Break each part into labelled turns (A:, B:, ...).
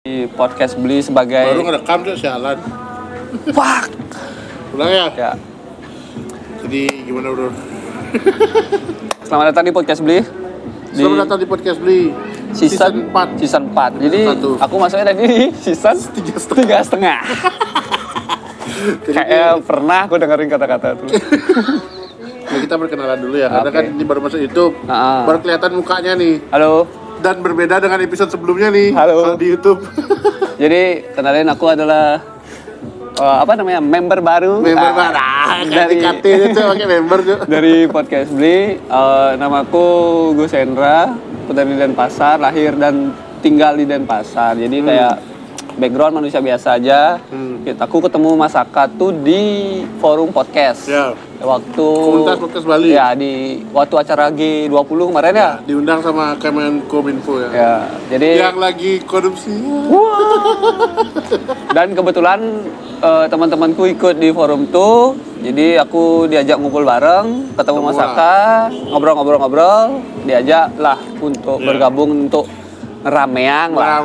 A: Di podcast Beli sebagai
B: baru ngerekam tuh sialan.
A: Fuck.
B: Ulang ya?
A: Ya.
B: Jadi gimana bro?
A: Selamat datang di podcast Beli.
B: Selamat datang di podcast Beli
A: Season 4. Season 4. Jadi aku masuknya tadi di season 3,5. Kayak pernah aku dengerin kata-kata itu.
B: Nah, kita perkenalan dulu ya, karena kan ini baru masuk YouTube. Baru kelihatan mukanya nih.
A: Halo.
B: Dan berbeda dengan episode sebelumnya nih.
A: Halo.
B: Kalau di YouTube.
A: Jadi kenalin, aku adalah member baru.
B: Member baru. Dari KT itu pakai member tuh.
A: Dari podcast Beli. Namaku Gus Hendra, dari Denpasar, lahir dan tinggal di Denpasar. Jadi kayak background manusia biasa aja. Aku ketemu Mas Aka tuh di forum podcast.
B: Ya.
A: Waktu
B: Komunitas Podcast Bali.
A: Ya, di waktu acara G20 kemarin ya.
B: Diundang sama Kemenkominfo ya.
A: Ya, jadi
B: yang lagi korupsi.
A: Dan kebetulan teman-temanku ikut di forum tuh. Jadi aku diajak ngumpul bareng, ketemu Mas Aka, ngobrol-ngobrol, diajak lah untuk bergabung untuk ramean lah.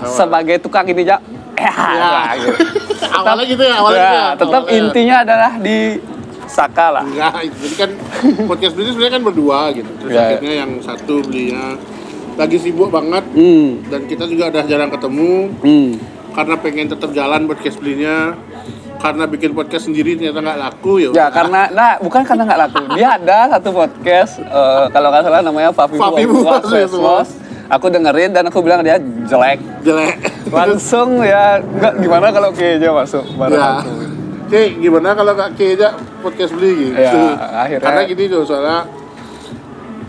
A: Sebagai tukang ini aja.
B: Gitu. Awalnya gitu ya,
A: tetap intinya adalah di Saka lah.
B: Enggak, jadi kan podcast Beli sebenarnya kan berdua gitu. Terus akhirnya yang satu Belinya lagi sibuk banget. Dan kita juga udah jarang ketemu. Karena pengen tetap jalan podcast Belinya. Karena bikin podcast sendiri ternyata nggak laku ya.
A: Ya karena, bukan karena nggak laku. Dia ada satu podcast, kalau nggak salah namanya Fafi Bos. Aku dengerin dan aku bilang dia jelek. Langsung ya, nggak gimana kalau kayaknya masuk bareng aku.
B: Oke, gimana kalau Kak K aja podcast Beli gitu.
A: Ya, akhirnya.
B: Karena gini tuh, soalnya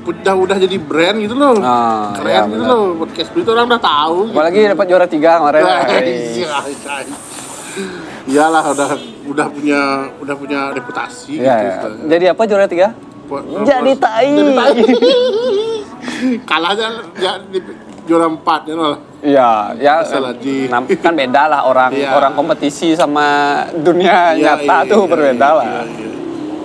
B: udah jadi brand gitu loh. Keren gitu loh, podcast Beli tuh orang udah tahu.
A: Apalagi dapat juara 3 kemarin.
B: Iyalah, udah punya reputasi gitu.
A: Jadi apa juara 3? Jadi tai.
B: Kalah aja di juara 4 ya malah.
A: Iya, ya kan beda lah orang kompetisi sama dunia nyata tuh berbeda lah.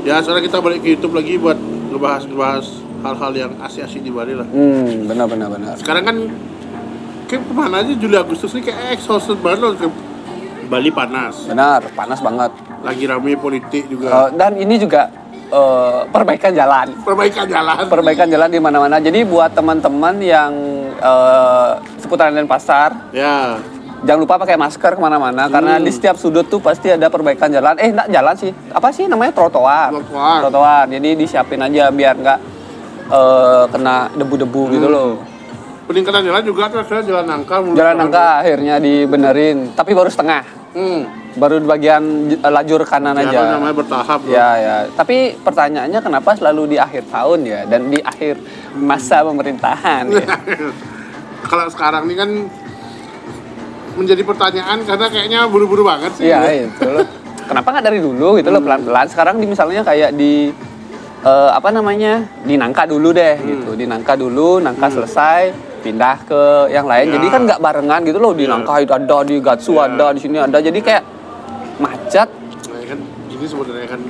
B: Ya, soalnya kita balik ke YouTube lagi buat ngebahas hal-hal yang asik-asik di Bali lah.
A: Benar.
B: Sekarang kan kayak kemana aja Juli Agustus ini kayak exhausted banget loh. Bali panas.
A: Benar, panas banget.
B: Lagi rame politik juga.
A: Dan ini juga perbaikan jalan di mana-mana. Jadi buat teman-teman yang seputaran Denpasar, ya, jangan lupa pakai masker kemana-mana karena di setiap sudut tuh pasti ada perbaikan jalan. Enggak jalan sih, apa sih namanya, trotoar. Jadi disiapin aja biar nggak kena debu-debu gitu loh.
B: Peningkatan jalan juga tuh, jalan nangka.
A: Jalan nangka akhirnya dibenerin, tapi baru setengah. Baru di bagian lajur kanan aja.
B: Namanya bertahap.
A: Ya. Tapi pertanyaannya kenapa selalu di akhir tahun ya, dan di akhir masa pemerintahan ya?
B: Kalau sekarang ini kan menjadi pertanyaan karena kayaknya buru-buru banget sih.
A: Iya, itu loh. Kenapa nggak dari dulu gitu loh, pelan-pelan. Sekarang misalnya kayak di dinangka dulu deh gitu. Dinangka dulu, nangka selesai, pindah ke yang lain. Jadi kan nggak barengan gitu loh. Di Nangka ada, di Gatsu ada, di sini ada. Jadi kayak macet.
B: Nah, kan gini sebenarnya kan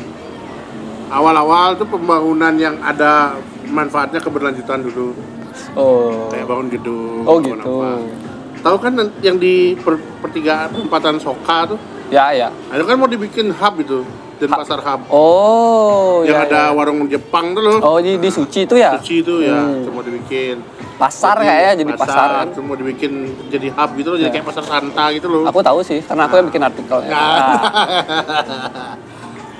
B: awal-awal tuh pembangunan yang ada manfaatnya keberlanjutan dulu. Kayak bangun gedung.
A: Gitu.
B: Tahu kan yang di pertigaan perempatan Soka tuh?
A: Ya.
B: Itu kan mau dibikin hub itu. Denpasar Hub. Yang ada warung Jepang tuh loh.
A: Di Suci itu ya?
B: Suci itu ya, mau dibikin
A: pasar kayaknya, jadi pasar.
B: Mau dibikin jadi hub gitu loh, jadi kayak pasar Santa gitu loh.
A: Aku tahu sih, karena aku yang bikin artikelnya.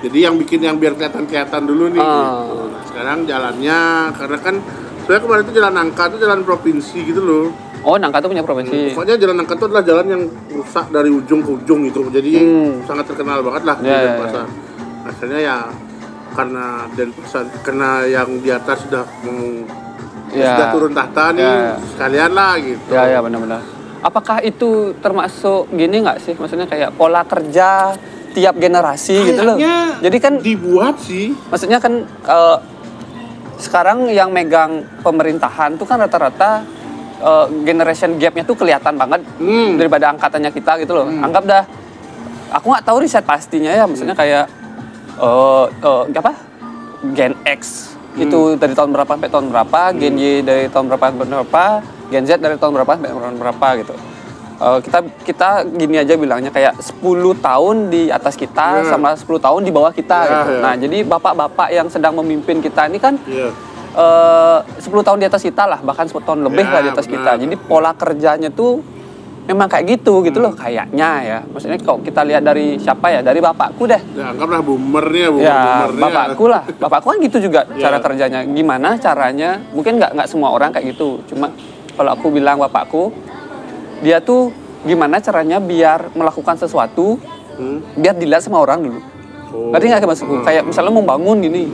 B: Jadi yang bikin yang biar kelihatan dulu nih. Sekarang jalannya, karena kan sebenarnya kemarin itu jalan Nangka itu jalan provinsi gitu loh.
A: Nangka itu punya provinsi.
B: Pokoknya jalan Nangka itu adalah jalan yang rusak dari ujung ke ujung gitu. Jadi sangat terkenal banget lah di Denpasar. Akhirnya ya karena Denpasar, karena yang di atas sudah sudah turun tahta nih, sekalian lah gitu.
A: Ya, benar-benar. Apakah itu termasuk gini nggak sih? Maksudnya kayak pola kerja tiap generasi gitu loh. Jadi kan
B: dibuat sih.
A: Maksudnya kan sekarang yang megang pemerintahan tuh kan rata-rata generation gap-nya tuh kelihatan banget daripada angkatannya kita gitu loh. Anggap dah, aku nggak tahu riset pastinya ya, maksudnya kayak Gen X itu dari tahun berapa sampai tahun berapa, Gen Y dari tahun berapa sampai berapa, Gen Z dari tahun berapa sampai tahun berapa gitu. kita gini aja bilangnya kayak 10 tahun di atas kita sama 10 tahun di bawah kita gitu. Nah, jadi bapak-bapak yang sedang memimpin kita ini kan 10 tahun di atas kita lah, bahkan 10 tahun lebih lah di atas kita. Jadi pola kerjanya tuh memang kayak gitu loh kayaknya ya. Maksudnya kalau kita lihat dari siapa ya, dari bapakku deh.
B: Ya, anggaplah boomernya.
A: Bapakku lah. Bapakku kan gitu juga cara kerjanya. Gimana caranya? Mungkin nggak semua orang kayak gitu. Cuma kalau aku bilang bapakku, dia tuh gimana caranya biar melakukan sesuatu biar dilihat sama orang dulu. Ngerti nggak maksudku? Kayak misalnya mau bangun gini,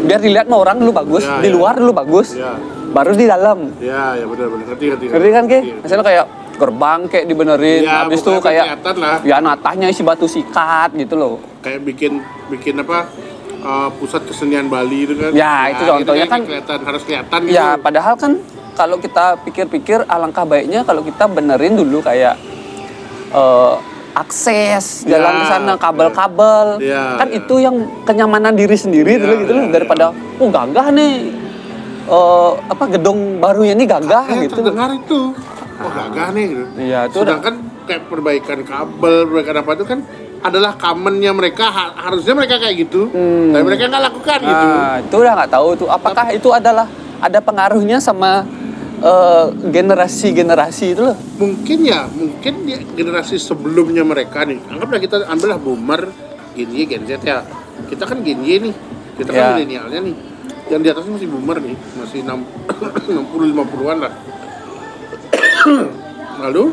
A: biar dilihat sama orang dulu bagus, di luar dulu bagus, baru di dalam.
B: Ya benar. Ngerti
A: kan Ki? Misalnya kayak gerbang kayak dibenerin, habis itu kayak ya natahnya isi batu sikat gitu loh.
B: Kayak bikin apa? Pusat kesenian Bali itu kan.
A: Ya, itu contohnya kan
B: harus kelihatan gitu.
A: Ya, padahal kan kalau kita pikir-pikir alangkah baiknya kalau kita benerin dulu kayak akses jalan ke sana, kabel-kabel. Kan itu yang kenyamanan diri sendiri gitu loh, daripada gagah nih gedung barunya ini gagah gitu.
B: Terdengar itu. Gagah nih gitu.
A: Iya, itu
B: sedangkan kayak perbaikan kabel, perbaikan apa itu kan adalah commonnya mereka, harusnya mereka kayak gitu. Tapi mereka nggak lakukan gitu.
A: Itu udah nggak tahu tuh apakah itu ada pengaruhnya sama generasi itu loh.
B: Mungkin generasi sebelumnya mereka nih, anggaplah kita ambillah boomer, Gen Y, Gen Z ya. Kita kan Gen Y nih, kita kan milenialnya nih. Yang di atasnya masih boomer nih, masih 60-50-an lah. Lalu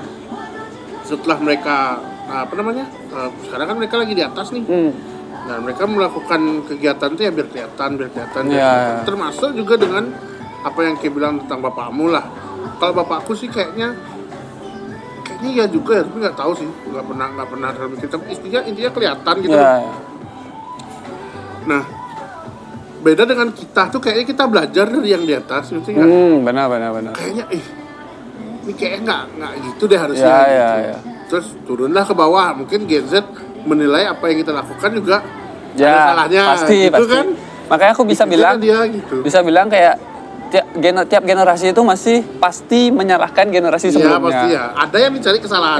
B: setelah mereka sekarang kan mereka lagi di atas nih. Nah, mereka melakukan kegiatan tuh ya biar kelihatan. Termasuk juga dengan apa yang Ki bilang tentang bapakmu lah. Kalau bapakku sih kayaknya ya juga ya, tapi nggak tahu sih, nggak pernah dalam kita. Intinya kelihatan gitu. Nah, beda dengan kita tuh kayaknya kita belajar dari yang di atas, ngerti nggak?
A: Benar.
B: Kayaknya ini kayaknya nggak gitu deh harusnya.
A: Ya.
B: Terus turunlah ke bawah, mungkin Gen Z menilai apa yang kita lakukan juga ada salahnya.
A: Pasti.
B: Kan?
A: Makanya aku bisa bilang kayak tiap generasi itu masih pasti menyalahkan generasi sebelumnya.
B: Iya pasti ya. Ada yang mencari kesalahan.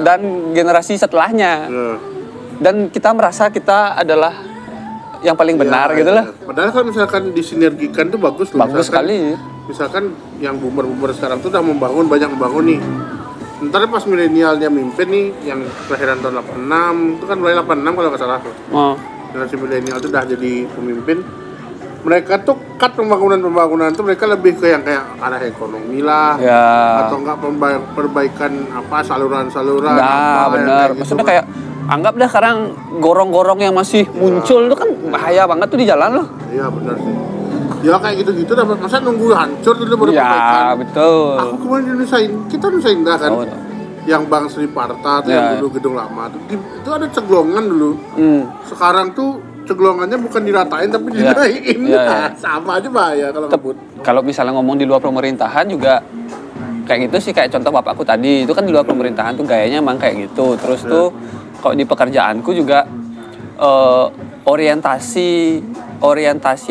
A: Dan generasi setelahnya. Dan kita merasa kita adalah yang paling benar gitu loh.
B: Padahal kalau misalkan disinergikan tuh bagus loh.
A: Bagus sekali.
B: Misalkan yang boomer sekarang tuh udah banyak membangun nih. Ntar pas milenialnya mimpin nih, yang kelahiran tahun 86, itu kan mulai 86 kalau nggak salah tuh. Generasi milenial tuh udah jadi pemimpin. Mereka tuh pembangunan tuh mereka lebih ke yang kayak arah ekonomi lah, atau enggak perbaikan apa saluran-saluran.
A: Benar. Maksudnya kayak anggap deh sekarang gorong-gorong yang masih muncul itu kan bahaya banget tuh di jalan loh. Iya
B: benar sih. Ya kayak gitu-gitu dah, masa nunggu hancur dulu baru perbaikan.
A: Ya betul.
B: Aku kemarin kita Nusa Indah kan. Yang Bang Sri Parta tuh yang dulu gedung lama tuh itu ada ceglongan dulu. Sekarang tuh ceglongannya bukan diratain tapi dinaikin. Sama aja bahaya kalau ngebut.
A: Kalau misalnya ngomong di luar pemerintahan juga kayak gitu sih, kayak contoh bapakku tadi itu kan di luar pemerintahan tuh gayanya emang kayak gitu. Terus tuh kalau di pekerjaanku juga orientasi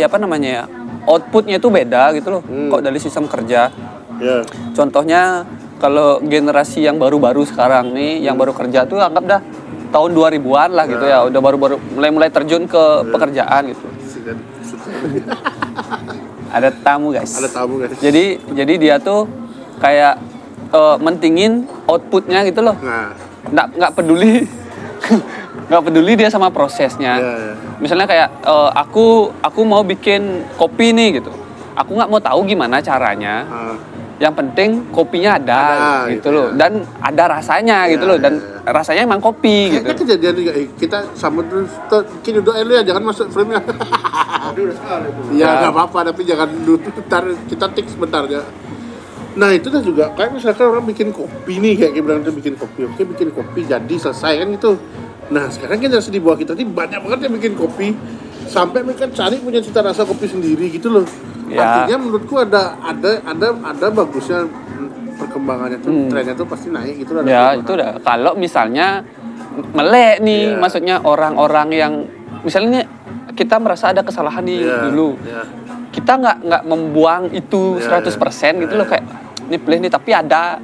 A: apa namanya ya, outputnya itu beda gitu loh. Kok dari sistem kerja. Contohnya kalau generasi yang baru-baru sekarang nih, yang baru kerja tuh anggap dah tahun 2000-an lah gitu ya, udah baru mulai terjun ke pekerjaan gitu. Ada tamu guys. Jadi dia tuh kayak mentingin outputnya gitu loh. Nggak peduli nggak peduli dia sama prosesnya. Misalnya kayak aku mau bikin kopi nih gitu, aku nggak mau tahu gimana caranya. Yang penting kopinya ada gitu loh, dan ada rasanya gitu loh, dan rasanya emang kopi gitu.
B: Kayaknya kejadian juga, kita sambut terus, kita duduk ya, jangan masuk frame-nya. Ya nggak apa-apa, tapi jangan dulu, ntar kita tik sebentar ya. Nah itu dah juga, kayak misalkan orang bikin kopi nih, kayak bilang tuh bikin kopi, oke bikin kopi jadi selesai kan gitu. Nah sekarang kan di bawah kita ini banyak banget yang bikin kopi, sampai mereka cari punya cita rasa kopi sendiri gitu loh. Artinya menurutku ada bagusnya perkembangannya tuh, trennya tuh pasti naik gitu.
A: Itu udah. Kalau misalnya melek nih, maksudnya orang-orang yang misalnya kita merasa ada kesalahan dulu, kita nggak membuang itu 100% gitu loh, kayak ini pilih nih, tapi ada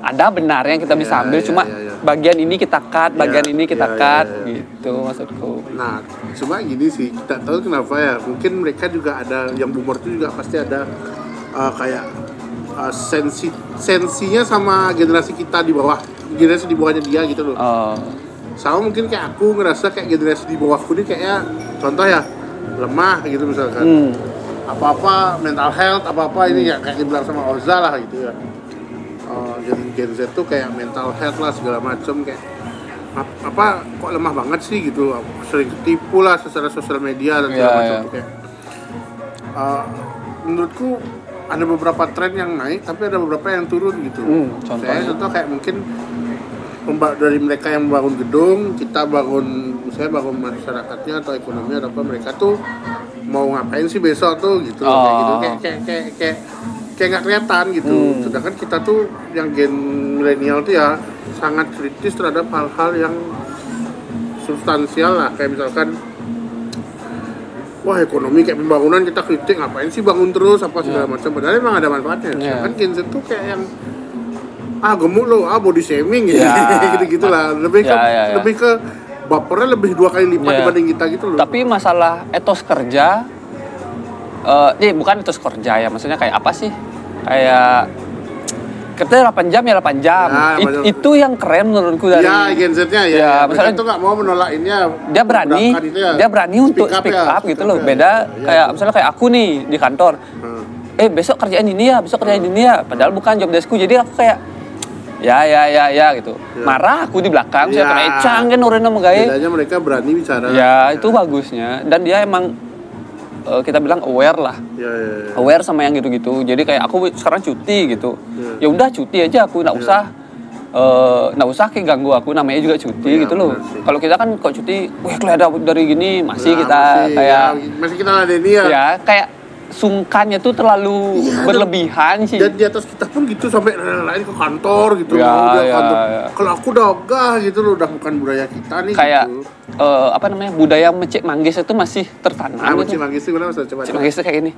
A: ada benarnya yang kita bisa ambil, cuma bagian ini kita cut, bagian ini kita cut, gitu maksudku.
B: Nah, cuma gini sih, tak tahu kenapa ya, mungkin mereka juga ada, yang boomer itu juga pasti ada kayak sensinya sama generasi kita di bawah, generasi di bawahnya dia gitu loh. Sama mungkin kayak aku ngerasa kayak generasi di bawahku ini kayaknya, contoh ya, lemah gitu misalkan. Apa-apa mental health, apa-apa ini ya kayak dibilang sama Oza lah gitu ya. Gen Z tuh kayak mental health lah segala macam, kayak apa kok lemah banget sih gitu, sering ketipu lah secara sosial media dan segala macam tuh kayak. Menurutku ada beberapa tren yang naik, tapi ada beberapa yang turun gitu. Saya contoh kayak mungkin dari mereka yang bangun gedung, kita bangun, misalnya bangun masyarakatnya atau ekonomi atau apa, mereka tuh mau ngapain sih besok tuh gitu, kayak gitu, kayak nggak kelihatan gitu. Sedangkan kita tuh yang gen milenial tuh ya sangat kritis terhadap hal-hal yang substansial lah, kayak misalkan wah ekonomi kayak pembangunan kita kritik, ngapain sih bangun terus apa segala macam, padahal emang ada manfaatnya. Sedangkan gen Z tuh kayak yang gemuk lo, body shaming gitu, gitu-gitu lah, lebih ke bapernya lebih 2 kali lipat dibanding kita gitu loh.
A: Tapi masalah etos kerja, bukan etos kerja ya, maksudnya kayak apa sih? Kayak kita 8 jam ya 8 jam. Itu yang keren menurutku dari.
B: Ya, Gen Z-nya ya. Misalnya itu nggak mau menolak ini ya.
A: Dia berani untuk speak up gitu loh. Beda kayak misalnya kayak aku nih di kantor. Besok kerjain ini ya, Padahal bukan job deskku. Jadi aku kayak ya gitu. Marah aku di belakang, saya kena ecang kan orang nama gaya.
B: Bedanya mereka berani bicara.
A: Ya, itu bagusnya. Dan dia emang kita bilang aware lah. Aware sama yang gitu-gitu. Jadi kayak aku sekarang cuti gitu. Ya udah cuti aja, aku nggak usah kayak ganggu aku, namanya juga cuti gitu loh. Kalau kita kan kok cuti, kelihatan dari gini masih kita
B: masih kita ladeni ya.
A: Ya, kayak sungkannya tuh terlalu berlebihan sih.
B: Dan di atas kita pun gitu sampai lain ke kantor gitu. Kantor. Kalau aku udah ogah gitu loh, udah bukan budaya kita nih.
A: Kayak
B: gitu.
A: Budaya mecek manggis itu masih tertanam.
B: Mecek manggis itu gimana Mas? Coba.
A: Mecek manggis itu kayak gini.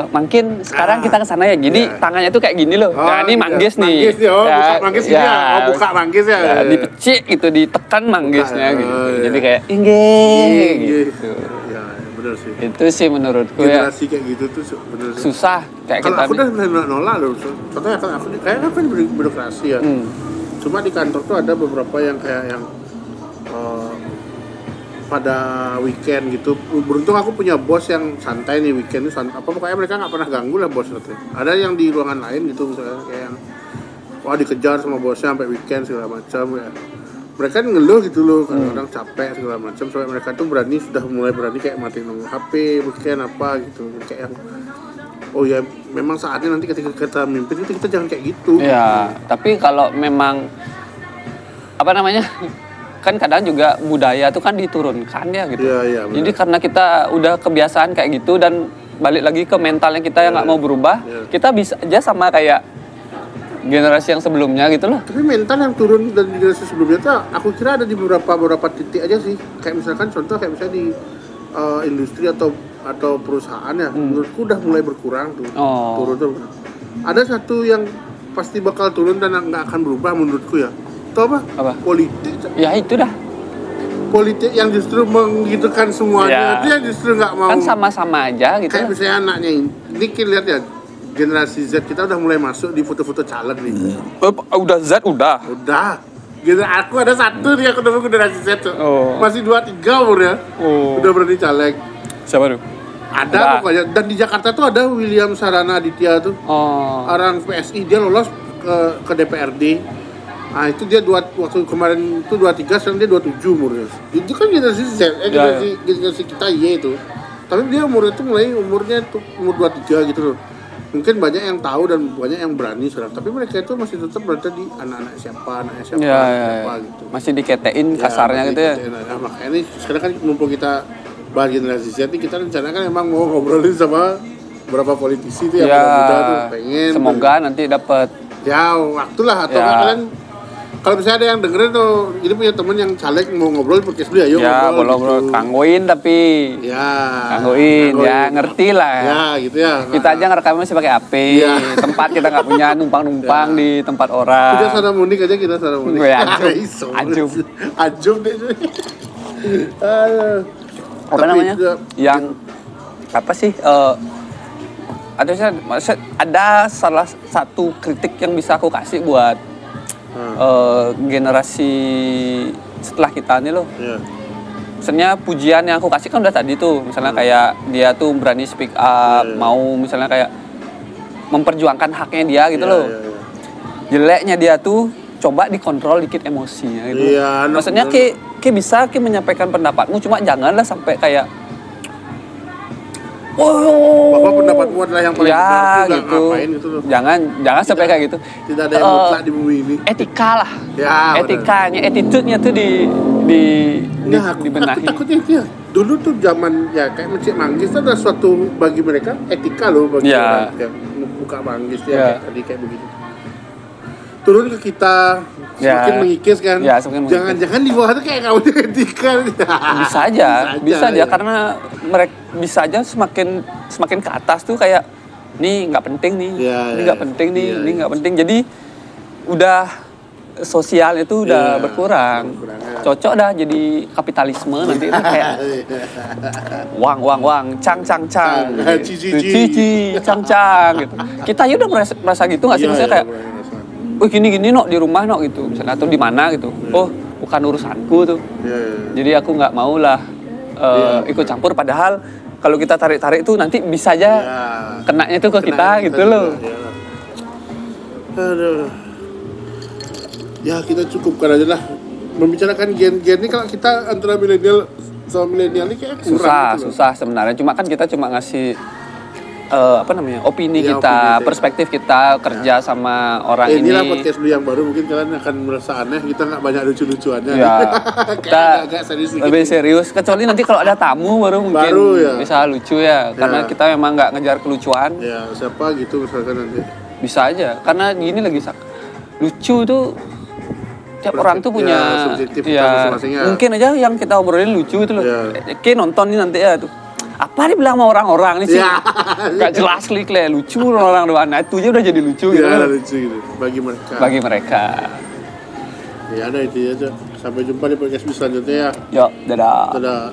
A: Mungkin sekarang kita ke sana ya. Jadi tangannya tuh kayak gini loh. Ini manggis nih.
B: Buka manggis ini ya. Buka manggis ya.
A: Dipecik gitu, ditekan manggisnya gitu. Jadi kayak gitu.
B: Ya, benar sih.
A: Itu sih menurutku
B: generasi kayak gitu tuh benar sih.
A: Susah kayak
B: kalau
A: kita.
B: Kalau aku udah nolak loh. Contohnya aku kayaknya kan birokrasi ya. Cuma di kantor tuh ada beberapa yang kayak yang pada weekend gitu. Beruntung aku punya bos yang santai nih, weekend itu pokoknya mereka nggak pernah ganggu lah bos itu. Ada yang di ruangan lain gitu misalnya kayak yang dikejar sama bosnya sampai weekend segala macam ya. Mereka ngeluh gitu loh, kadang-kadang capek segala macam, sampai mereka tuh sudah mulai berani kayak matiin nomor HP weekend apa gitu, kayak yang ya memang saatnya nanti ketika kita mimpin itu kita jangan kayak gitu.
A: Ya, tapi kalau memang kan kadang juga budaya itu kan diturunkan ya gitu. Jadi karena kita udah kebiasaan kayak gitu dan balik lagi ke mentalnya kita yang nggak mau berubah, kita bisa aja sama kayak generasi yang sebelumnya gitu loh.
B: Tapi mental yang turun dari generasi sebelumnya tuh aku kira ada di beberapa titik aja sih. Kayak misalkan contoh kayak misalnya di industri atau perusahaan ya, menurutku udah mulai berkurang tuh. Turun. Ada satu yang pasti bakal turun dan nggak akan berubah menurutku ya. Itu apa? Politik.
A: Ya itu dah.
B: Politik yang justru menggitukan semuanya, itu yang justru nggak mau.
A: Kan sama-sama aja gitu.
B: Kayak misalnya anaknya ini kita lihat ya, generasi Z kita udah mulai masuk di foto-foto caleg nih.
A: Udah Z udah.
B: Aku ada satu nih, aku udah generasi Z tuh. Masih 2-3 umurnya. Udah berani caleg.
A: Siapa tuh?
B: Ada pokoknya. Dan di Jakarta tuh ada William Sarana Aditya tuh. Orang PSI, dia lolos ke DPRD. Nah itu dia waktu kemarin itu 23, sekarang dia 27 umurnya. Itu kan generasi Z, generasi kita itu. Tapi dia umurnya tuh umur 23 gitu loh. Mungkin banyak yang tahu dan banyak yang berani sekarang. Tapi mereka itu masih tetap berada di anaknya siapa gitu.
A: Masih diketein kasarnya gitu ya.
B: Nah, makanya ini sekarang kan mumpung kita bahas generasi Z, kita rencana kan emang mau ngobrolin sama beberapa politisi tuh yang muda tuh pengen.
A: Semoga nanti dapat.
B: Ya waktulah atau kalian Kalau misalnya ada yang dengerin tuh, ini punya temen yang caleg mau ngobrol podcast beli, ayo
A: ya, ngobrol gitu. Kanggoin tapi kanggoin ya ngerti lah
B: ya gitu ya.
A: Kita aja ngerekamnya masih pakai HP tempat kita nggak punya numpang di tempat orang.
B: Kita sana munik aja, kita sana munik. Ajum deh.
A: Apa namanya yang apa sih ada salah satu kritik yang bisa aku kasih buat generasi setelah kita nih loh. Misalnya pujian yang aku kasih kan udah tadi tuh, misalnya kayak dia tuh berani speak up, mau misalnya kayak memperjuangkan haknya dia gitu loh. Jeleknya dia tuh coba dikontrol dikit emosinya gitu. Maksudnya Ki bisa menyampaikan pendapatmu, cuma janganlah sampai kayak
B: bahwa pendapatmu adalah yang paling benar juga,
A: gitu.
B: Ngapain gitu loh.
A: Jangan sampai kayak gitu.
B: Tidak ada yang mutlak di bumi ini.
A: Etika lah. Etikanya, attitude-nya tuh dibenahi.
B: Aku takutnya itu ya. Dulu tuh zaman ya kayak Masjid Manggis itu adalah suatu bagi mereka etika loh bagi orang yang buka Manggis ya tadi kayak begitu. Turun ke kita semakin mengikis kan. Jangan-jangan di bawah itu kayak kamu etika.
A: Bisa aja karena mereka bisa aja semakin ke atas tuh kayak ini nggak penting nih, ini nggak penting nih, ini nggak penting. Jadi udah sosial itu udah berkurang. Cocok dah jadi kapitalisme nanti itu kayak wang, cang, cici, cang gitu. Kita aja udah merasa gitu nggak sih? Maksudnya kayak gini nok di rumah nok gitu misalnya atau di mana gitu. Bukan urusanku tuh. Jadi aku nggak mau lah ikut campur, padahal kalau kita tarik itu nanti bisa aja kenanya tuh ke kita gitu loh.
B: Aduh. Ya kita cukupkan aja lah membicarakan gen ini. Kalau kita antara milenial sama milenial ini kayak kurang
A: susah sebenarnya. Cuma kan kita ngasih opini kita, perspektif kita kerja sama orang ini.
B: Inilah podcast Beli yang baru, mungkin kalian akan merasa aneh, kita nggak banyak lucu-lucuannya.
A: Kita agak lebih serius. Kecuali nanti kalau ada tamu baru mungkin bisa lucu ya, karena kita memang nggak ngejar kelucuan.
B: Ya siapa gitu misalkan nanti.
A: Bisa aja, karena gini lagi lucu tuh tiap orang tuh punya mungkin aja yang kita obrolin lucu itu loh. Kayak nonton nih nanti ya tuh. Apa dia bilang sama orang-orang nih sih? Gak jelas klik lucu orang doang. Nah itu aja udah jadi lucu gitu.
B: Lucu gitu bagi mereka. Ya ada itu aja. Sampai jumpa di podcast selanjutnya ya.
A: Yuk, dadah.